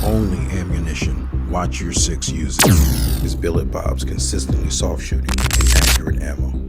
only ammunition. Watch your 6 use it. It's billet Bob's consistently soft shooting and accurate ammo.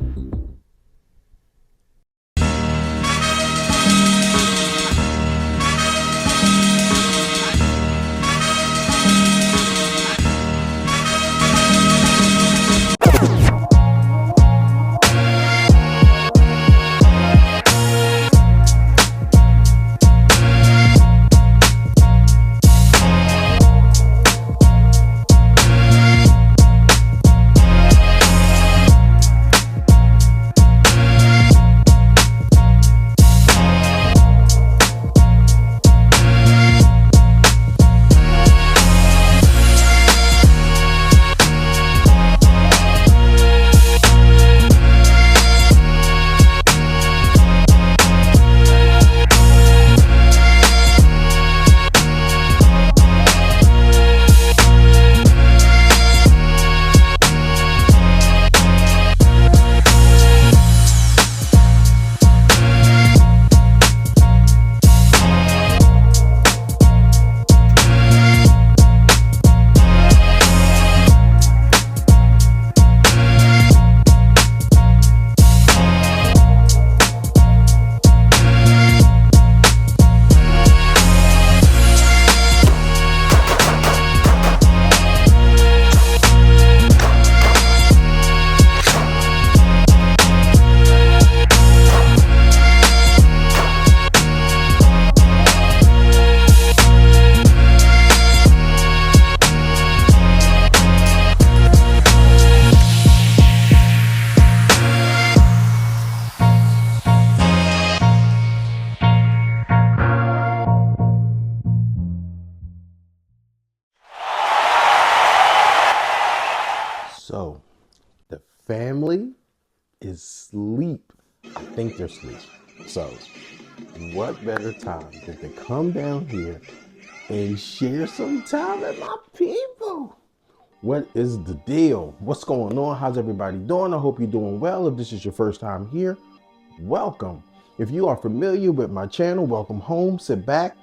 So, the family is asleep. I think they're asleep. So, what better time than to come down here and share some time with my people? What is the deal? What's going on? How's everybody doing? I hope you're doing well. If this is your first time here, welcome. If you are familiar with my channel, welcome home. Sit back,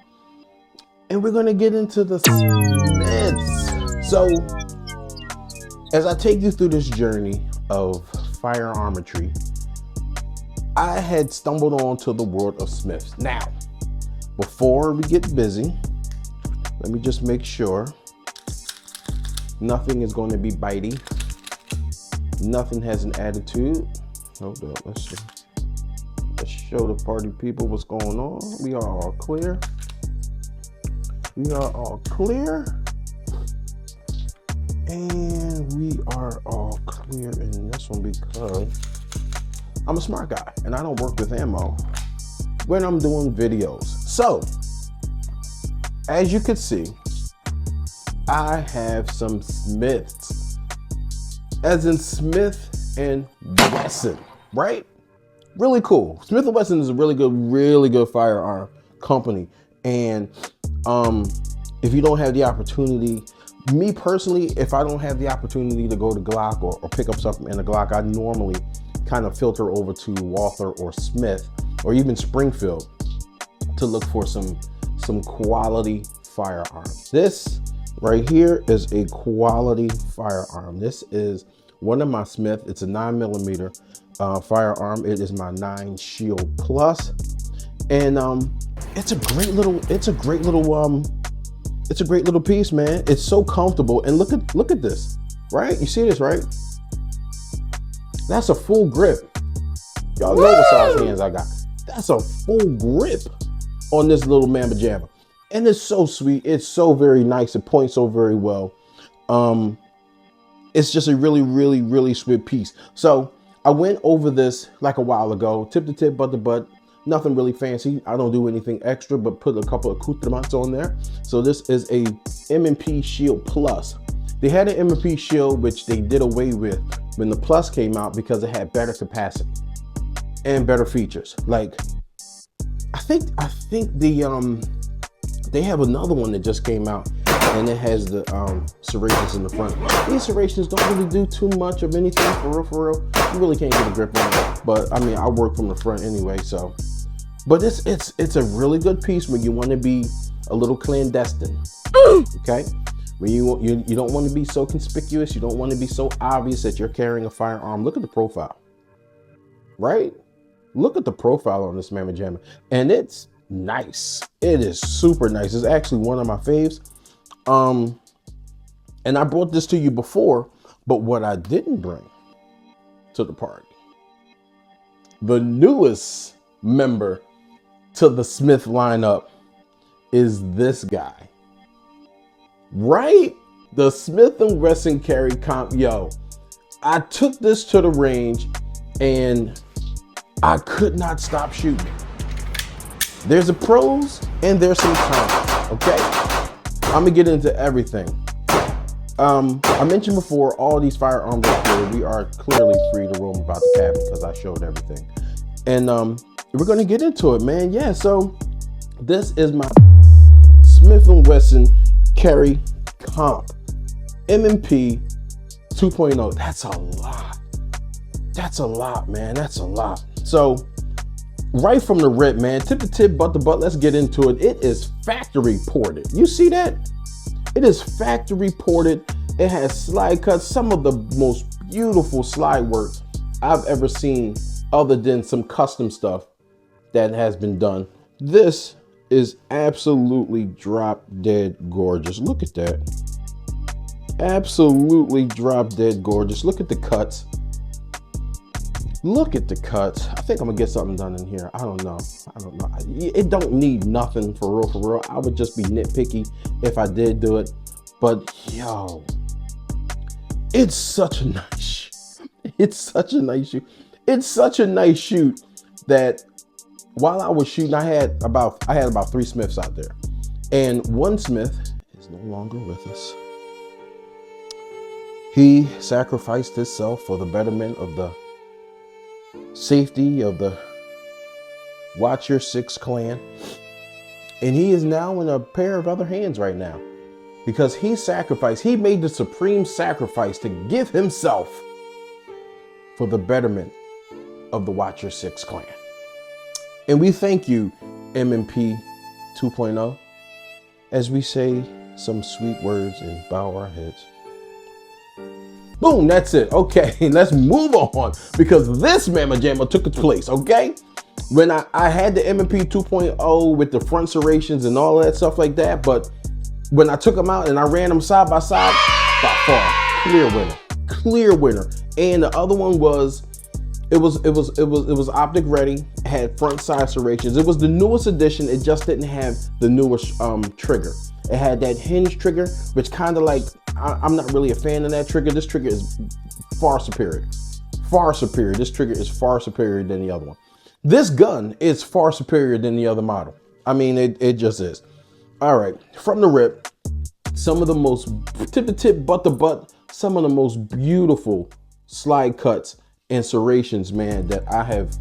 and we're going to get into the Smiths. So, as I take you through this journey of firearmatry, I had stumbled onto the world of Smiths. Now, before we get busy, let me just make sure nothing is going to be bitey. Nothing has an attitude. Hold up, let's see. Let's show the party people what's going on. We are all clear. We are all clear. And we are all clear in this one because I'm a smart guy and I don't work with ammo when I'm doing videos. So, as you can see, I have some Smiths, as in Smith and Wesson, right? Really cool. Smith & Wesson is a really good firearm company. And if you don't have the opportunity, me personally, if I don't have the opportunity to go to Glock or pick up something in a Glock, I normally kind of filter over to Walther or Smith or even Springfield to look for some quality firearms. This right here is a quality firearm. This is one of my Smith. It's a 9mm firearm. It is my 9 Shield Plus, and it's a great little piece, man. It's so comfortable, and look at this, right? You see this, right? That's a full grip. Y'all know what size hands I got. That's a full grip on this little Mamba Jamma, and it's so sweet. It's so very nice. It points so very well. It's just a really sweet piece. So I went over this like a while ago, tip to tip, butt to butt. Nothing really fancy. I don't do anything extra, but put a couple of accoutrements on there. So this is a M&P Shield Plus. They had an M&P Shield, which they did away with when the Plus came out because it had better capacity and better features. Like, I think they have another one that just came out, and it has the serrations in the front. These serrations don't really do too much of anything, for real. You really can't get a grip on it. But I mean, I work from the front anyway, so. But it's a really good piece when you want to be a little clandestine. Okay? When you don't want to be so conspicuous, you don't want to be so obvious that you're carrying a firearm. Look at the profile, right? Look at the profile on this Mamma Jamma, and it's nice. It is super nice. It's actually one of my faves. And I brought this to you before, but what I didn't bring to the party, the newest member to the Smith lineup, is this guy, right? The Smith & Wesson Carry Comp. Yo, I took this to the range and I could not stop shooting. There's a pros and there's some cons, okay? I'm gonna get into everything. I mentioned before, all these firearms are clear. We are clearly free to roam about the cabin because I showed everything. And we're gonna get into it, man. Yeah, so this is my Smith & Wesson Carry Comp M&P 2.0. That's a lot. That's a lot, man. That's a lot. So right from the rip, man, tip to tip, butt to butt, let's get into it. It is factory ported. You see that? It is factory ported. It has slide cuts, some of the most beautiful slide work I've ever seen, other than some custom stuff that has been done. This is absolutely drop dead gorgeous. Look at that. Absolutely drop dead gorgeous. Look at the cuts. Look at the cuts. I think I'm gonna get something done in here. I don't know. It don't need nothing for real, for real. I would just be nitpicky if I did do it. But yo, it's such a nice shoot. It's such a nice shoot. It's such a nice shoot that while I was shooting, I had about 3 Smiths out there. And one Smith is no longer with us. He sacrificed himself for the betterment of the safety of the Watch Your Six clan. And he is now in a pair of other hands right now because he sacrificed. He made the supreme sacrifice to give himself for the betterment of the Watch Your Six clan. And we thank you, M&P 2.0, as we say some sweet words and bow our heads. Boom, that's it. Okay, let's move on because this Mamma Jamma took its place, okay? When I had the M&P 2.0 with the front serrations and all that stuff like that, but when I took them out and I ran them side by side, by far, clear winner. And the other one was, it was optic ready, had front side serrations. It was the newest edition. It just didn't have the newest trigger. It had that hinge trigger, which kind of like, I'm not really a fan of that trigger. This trigger is far superior. Far superior. This trigger is far superior than the other one. This gun is far superior than the other model. I mean, it just is. All right, from the rip, some of the most tip to tip, butt to butt, some of the most beautiful slide cuts and serrations, man, that I have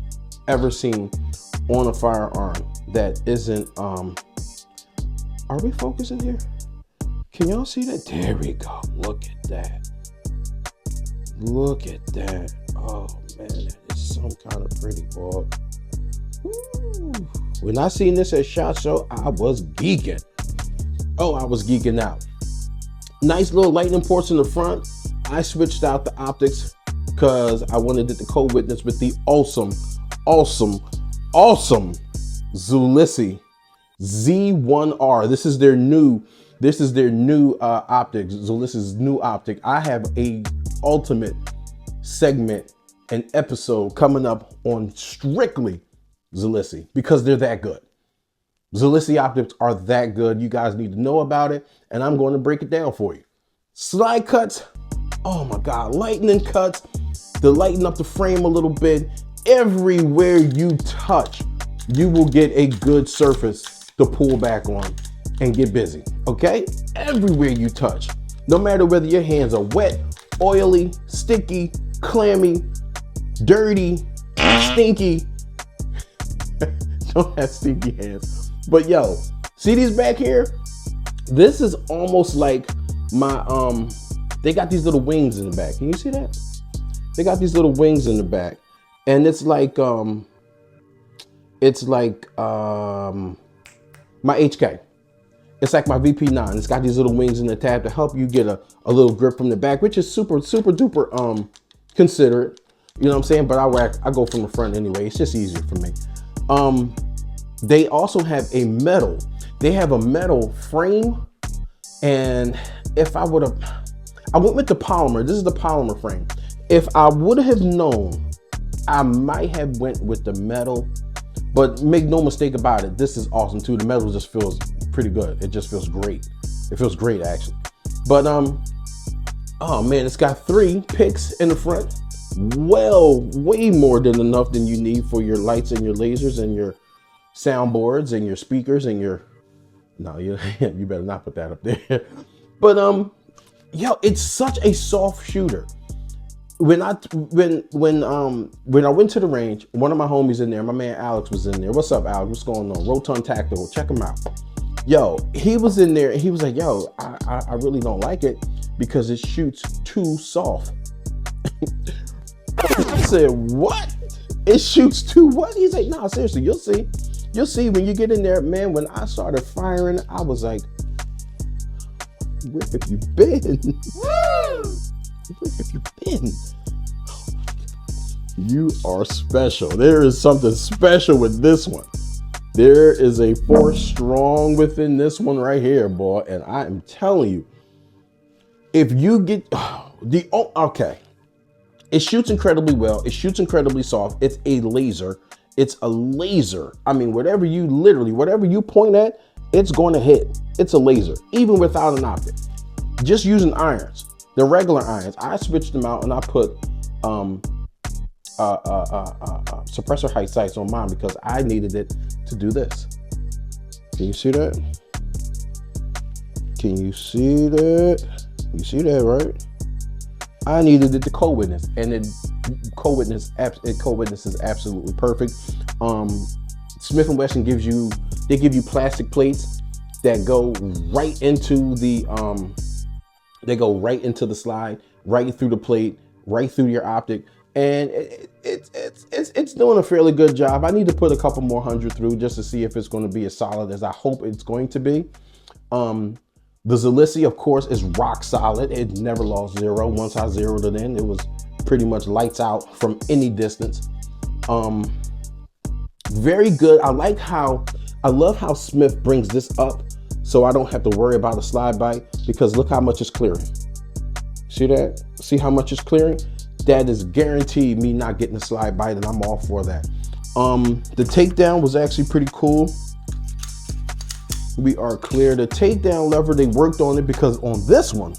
ever seen on a firearm that isn't, are we focusing here? Can y'all see that? There we go. Look at that. Look at that. Oh man, that is some kind of pretty ball. Ooh. When I seen this at SHOT Show, I was geeking. Oh, I was geeking out. Nice little lightning ports in the front. I switched out the optics because I wanted it to co-witness with the awesome Zulisi Z1R. This is their new optic, Zulisi's new optic. I have a ultimate segment and episode coming up on strictly Zulisi because they're that good. Zulisi optics are that good. You guys need to know about it, and I'm going to break it down for you. Slide cuts, oh my God, lightning cuts, to lighten up the frame a little bit. Everywhere you touch, you will get a good surface to pull back on and get busy, okay? Everywhere you touch, no matter whether your hands are wet, oily, sticky, clammy, dirty, stinky. Don't have stinky hands. But yo, see these back here? This is almost like my, they got these little wings in the back. Can you see that? They got these little wings in the back. And it's like my HK. It's like my VP9. It's got these little wings in the tab to help you get a little grip from the back, which is super duper considerate. You know what I'm saying? But I go from the front anyway. It's just easier for me. They also have a metal. They have a metal frame, and if I went with the polymer. This is the polymer frame. If I would have known, I might have went with the metal. But make no mistake about it, this is awesome too. The metal just feels pretty good. It just feels great. It feels great actually. But oh man, it's got 3 picks in the front. Well, way more than enough than you need for your lights and your lasers and your soundboards and your speakers and your, no, you better not put that up there. But yo, it's such a soft shooter. When I went to the range, one of my homies in there, my man Alex was in there. What's up, Alex? What's going on? Rotund Tactical, check him out. Yo, he was in there and he was like, yo, I really don't like it because it shoots too soft. I said, what? It shoots too what? He's like, nah, seriously, you'll see. You'll see when you get in there, man. When I started firing, I was like, where have you been? Where have you been? Oh my God. You are special. There is something special with this one. There is a force strong within this one right here, boy. And I am telling you, if you get okay, it shoots incredibly well. It shoots incredibly soft. It's a laser. It's a laser. I mean, whatever you point at, it's going to hit. It's a laser, even without an optic. Just using irons. The regular irons, I switched them out and I put suppressor height sights on mine because I needed it to do this. Can you see that? Can you see that? You see that, right? I needed it to co-witness, and it co-witnesses absolutely perfect. Smith Wesson gives you plastic plates that go right into the slide, right through the plate, right through your optic, and it's doing a fairly good job. I need to put a couple more hundred through just to see if it's going to be as solid as I hope it's going to be. The Zalissi, of course, is rock solid. It never lost zero. Once I zeroed it in, it was pretty much lights out from any distance. Very good. I love how Smith brings this up so I don't have to worry about a slide bite, because look how much it's clearing. See that? See how much it's clearing? That is guaranteed me not getting a slide bite, and I'm all for that. The takedown was actually pretty cool. We are clear. The takedown lever, they worked on it, because on this one,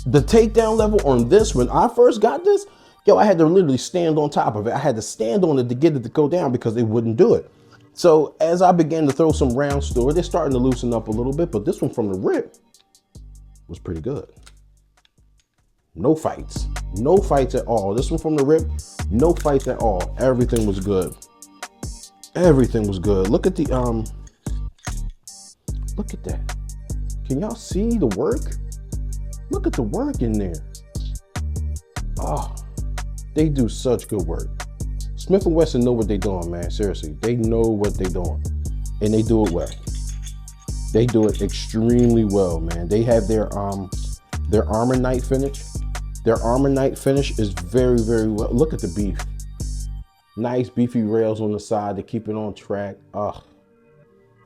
the takedown level on this, when I first got this, yo, I had to literally stand on top of it. I had to stand on it to get it to go down because it wouldn't do it. So as I began to throw some rounds through it, they're starting to loosen up a little bit, but this one from the rip was pretty good. No fights at all. This one from the rip, no fights at all. Everything was good. Everything was good. Look at the, look at that. Can y'all see the work? Look at the work in there. Oh, they do such good work. Smith & Wesson know what they're doing, man. Seriously, they know what they're doing, and they do it well. They do it extremely well, man. They have their armor night finish. Their armor night finish is very, very well. Look at the beef. Nice beefy rails on the side to keep it on track. Oh,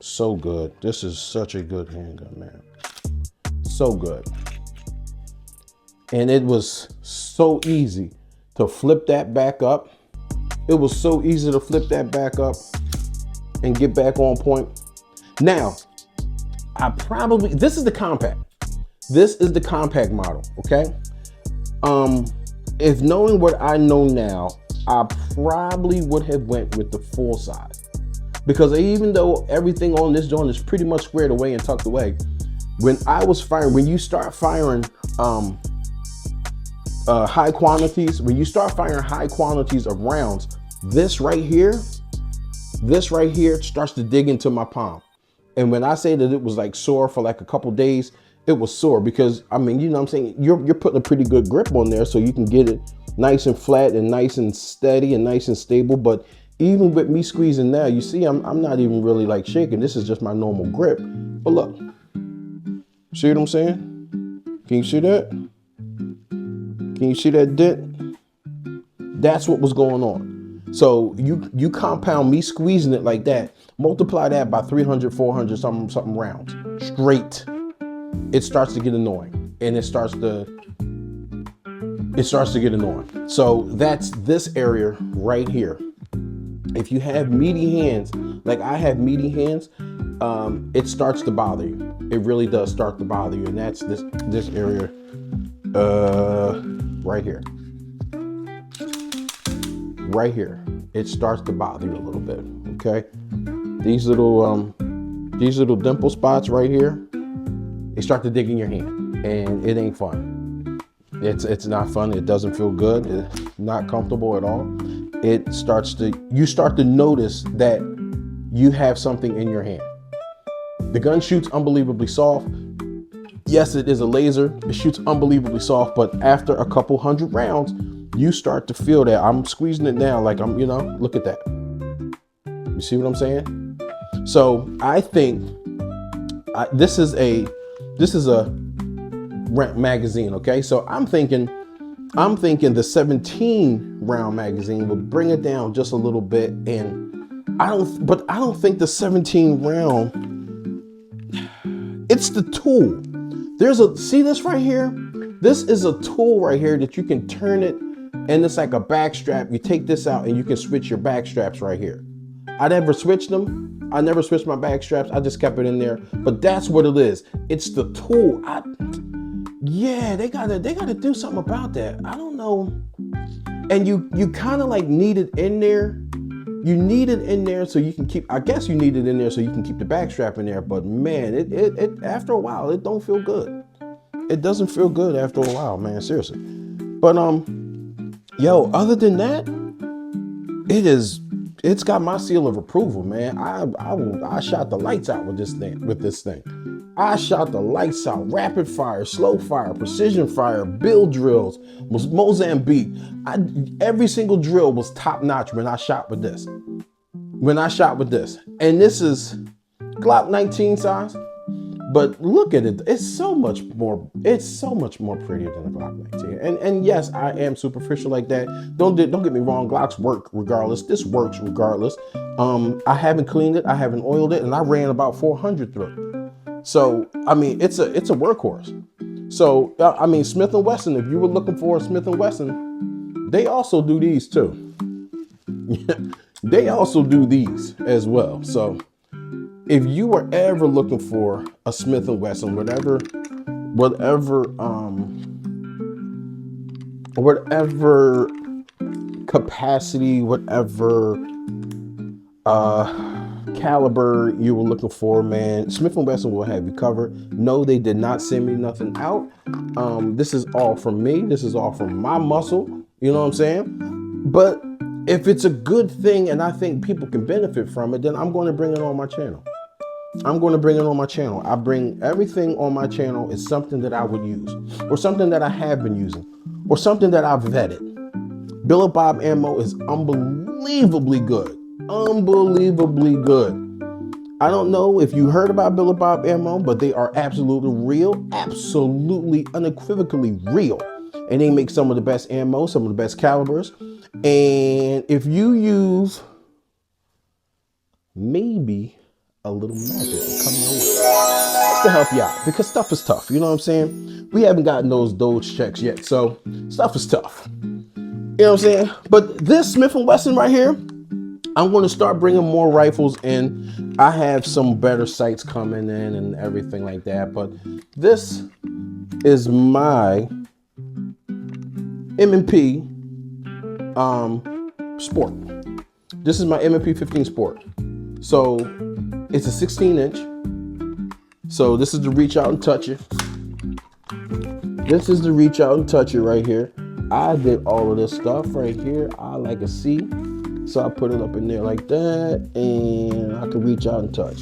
so good. This is such a good handgun, man. So good. And it was so easy to flip that back up. It was so easy to flip that back up and get back on point. Now, this is the compact. This is the compact model, okay? If knowing what I know now, I probably would have went with the full size. Because even though everything on this joint is pretty much squared away and tucked away, when you start firing high quantities, of rounds, this right here starts to dig into my palm. And when I say that it was like sore for like a couple days, it was sore because, I mean, you know what I'm saying? You're putting a pretty good grip on there so you can get it nice and flat and nice and steady and nice and stable. But even with me squeezing now, you see I'm not even really like shaking. This is just my normal grip. But look, see what I'm saying? Can you see that? Can you see that dent? That's what was going on. So you compound me squeezing it like that, multiply that by 300, 400, something rounds straight. It starts to get annoying, and it starts to get annoying. So that's this area right here. If you have meaty hands, like I have meaty hands, it starts to bother you. It really does start to bother you, and that's this area right here. Right here, it starts to bother you a little bit. Okay, these little dimple spots right here, they start to dig in your hand, and it ain't fun. It's not fun. It doesn't feel good. It's not comfortable at all. You start to notice that you have something in your hand. The gun shoots unbelievably soft. Yes, it is a laser. It shoots unbelievably soft, but after a couple hundred rounds, you start to feel that. I'm squeezing it now, like I'm, look at that. You see what I'm saying? So I think this is a magazine. Okay, so I'm thinking the 17 round magazine would bring it down just a little bit, and I don't think the 17 round. It's the tool. See this right here? This is a tool right here that you can turn it, and it's like a back strap. You take this out and you can switch your back straps right here. I never switched them. I never switched my back straps. I just kept it in there. But that's what it is. It's the tool. Yeah, they gotta do something about that. I don't know. And you kind of like need it in there. You need it in there so you can keep. I guess you need it in there so you can keep the back strap in there. But man, it after a while, it don't feel good. It doesn't feel good after a while, man. Seriously. But yo, other than that, it's got my seal of approval, man. I shot the lights out with this thing. I shot the lights out. Rapid fire, slow fire, precision fire, build drills, Mozambique. Every single drill was top notch when I shot with this. And this is Glock 19 size. But look at it. It's so much more prettier than a Glock 19. And yes, I am superficial like that. Don't get me wrong. Glocks work regardless. This works regardless. I haven't cleaned it. I haven't oiled it, and I ran about 400 through it. So, I mean, it's a workhorse. So, I mean, Smith Wesson, if you were looking for a Smith Wesson, they also do these too. They also do these as well. So, if you were ever looking for a Smith & Wesson, whatever capacity, whatever caliber you were looking for, man, Smith & Wesson will have you covered. No, they did not send me nothing out. This is all from me. This is all from my muscle. You know what I'm saying? But if it's a good thing and I think people can benefit from it, then I'm going to bring it on my channel. I bring everything on my channel is something that I would use, or something that I have been using, or something that I've vetted. Billet Bob ammo is unbelievably good. Unbelievably good. I don't know if you heard about Billet Bob ammo, but they are absolutely real, absolutely unequivocally real. And they make some of the best ammo, some of the best calibers. And if you use maybe a little magic to come your way, just to help you out, because stuff is tough. You know what I'm saying? We haven't gotten those Doge checks yet, so stuff is tough. You know what I'm saying? But this Smith & Wesson right here, I'm going to start bringing more rifles in. I have some better sights coming in and everything like that. But this is my M&P Sport. This is my M&P 15 Sport. So it's a 16-inch. So this is the reach out and touch it. This is the reach out and touch it right here. I did all of this stuff right here. I like a C. So I put it up in there like that, and I can reach out and touch.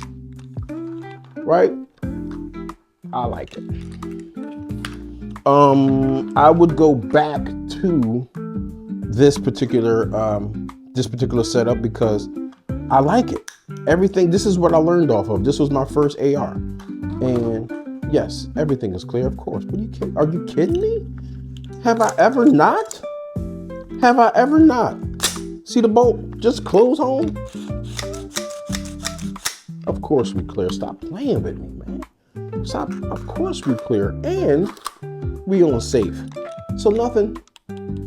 Right? I like it. I would go back to this particular this particular setup because I like it. Everything, this is what I learned off of. This was my first AR. And yes, everything is clear, of course. But are you kidding me? Have I ever not? Have I ever not? See the bolt just close home? Of course we clear. Stop playing with me, man. Stop. Of course we clear. And we on safe. So nothing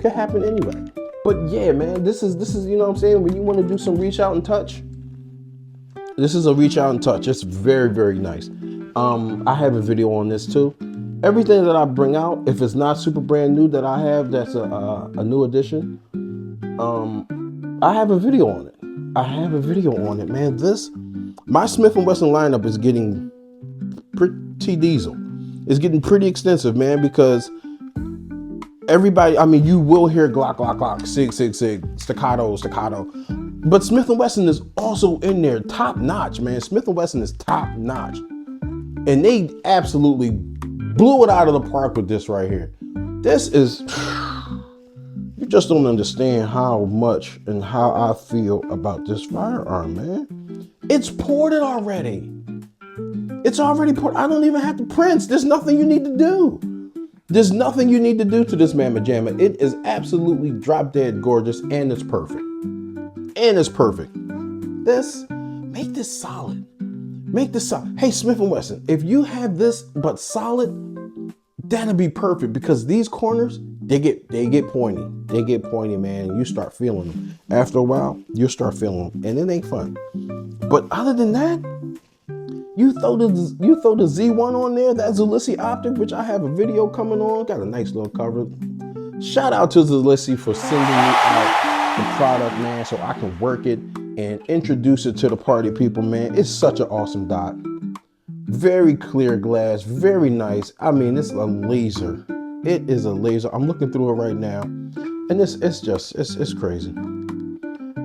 could happen anyway. But yeah, man, this is, you know what I'm saying? When you want to do some reach out and touch, this is a reach out and touch. It's very, very nice. I have a video on this too. Everything that I bring out, if it's not super brand new that I have, that's a new addition. I have a video on it. I have a video on it, man. My Smith Wesson lineup is getting pretty diesel. It's getting pretty extensive, man, because everybody, I mean, you will hear Glock, Glock, Glock, sig, sig, sig, staccato, staccato. But Smith & Wesson is also in there, top notch, man. Smith & Wesson is top notch. And they absolutely blew it out of the park with this right here. This is, you just don't understand how much and how I feel about this firearm, man. It's ported already. It's already ported. I don't even have to print. There's nothing you need to do. There's nothing you need to do to this mamma jamma. It is absolutely drop dead gorgeous, and it's perfect. And it's perfect. Make this solid. Make this solid. Hey, Smith & Wesson, if you have this but solid, that'll be perfect, because these corners, they get pointy. They get pointy, man, and you start feeling them. After a while, you'll start feeling them, and it ain't fun. But other than that, you throw the Z1 on there, that Zulissi optic, which I have a video coming on, got a nice little cover. Shout out to Zulissi for sending me out the product, man, so I can work it and introduce it to the party people, man. It's such an awesome dot. Very clear glass, very nice. I mean, it's a laser. It is a laser. I'm looking through it right now, and it's crazy.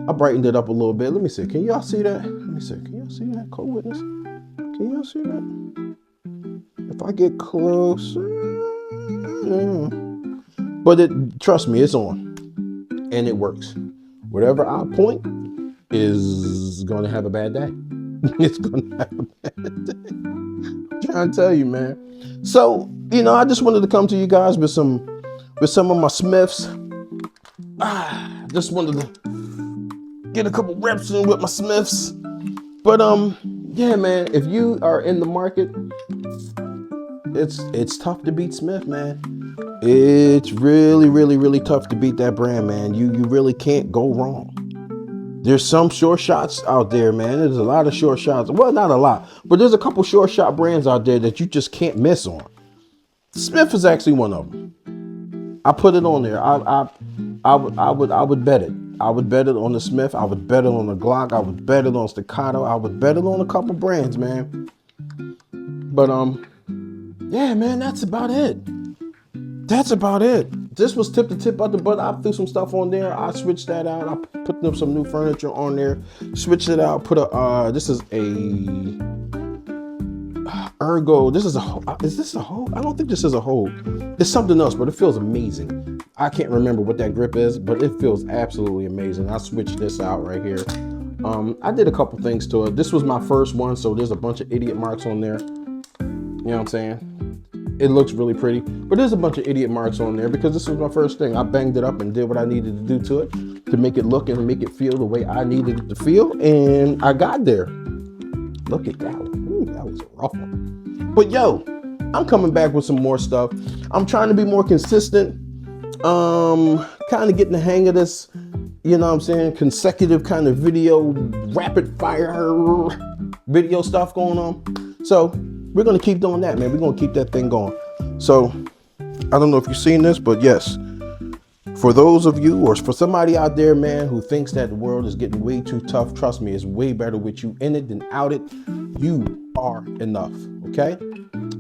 I brightened it up a little bit. Let me see. Can y'all see that? Let me see. Can y'all see that? Co-witness. Can y'all see that? If I get close, but trust me, it's on, and it works. Whatever I point is going to have a bad day. It's going to have a bad day. I'm trying to tell you, man. So, you know, I just wanted to come to you guys with some of my Smiths. Just wanted to get a couple reps in with my Smiths. But yeah, man, if you are in the market, it's tough to beat Smith, man. It's really, really, really tough to beat that brand, man. You really can't go wrong. There's some short shots out there, man. There's a lot of short shots. Well, not a lot, but there's a couple short shot brands out there that you just can't miss on. Smith is actually one of them. I put it on there. I would bet it. I would bet it on the Smith. I would bet it on the Glock. I would bet it on Staccato. I would bet it on a couple brands, man. But yeah, man, that's about it. That's about it. This was tip to tip of the butt. I threw some stuff on there. I switched that out. I put up some new furniture on there. Switched it out. Put a this is a Ergo. This is this a hold? I don't think this is a hold. It's something else, but it feels amazing. I can't remember what that grip is, but it feels absolutely amazing. I switched this out right here. I did a couple things to it. This was my first one, so there's a bunch of idiot marks on there. You know what I'm saying? It looks really pretty, but there's a bunch of idiot marks on there because this was my first thing. I banged it up and did what I needed to do to it to make it look and make it feel the way I needed it to feel, and I got there. Look at that one. Ooh, that was a rough one. But yo, I'm coming back with some more stuff. I'm trying to be more consistent. Kind of getting the hang of this, you know what I'm saying, consecutive kind of video, rapid fire video stuff going on. So we're going to keep doing that, man. We're going to keep that thing going. So I don't know if you've seen this, but yes, for those of you, or for somebody out there, man, who thinks that the world is getting way too tough, trust me, it's way better with you in it than out it. You are enough, okay?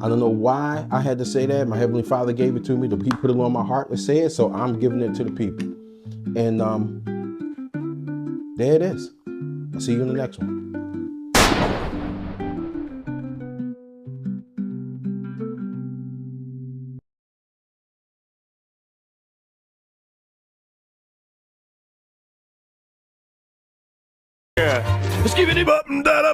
I don't know why I had to say that. My Heavenly Father gave it to me. He put it on my heart to say it, so I'm giving it to the people. And there it is. I'll see you in the next one. Skibidi bop da da.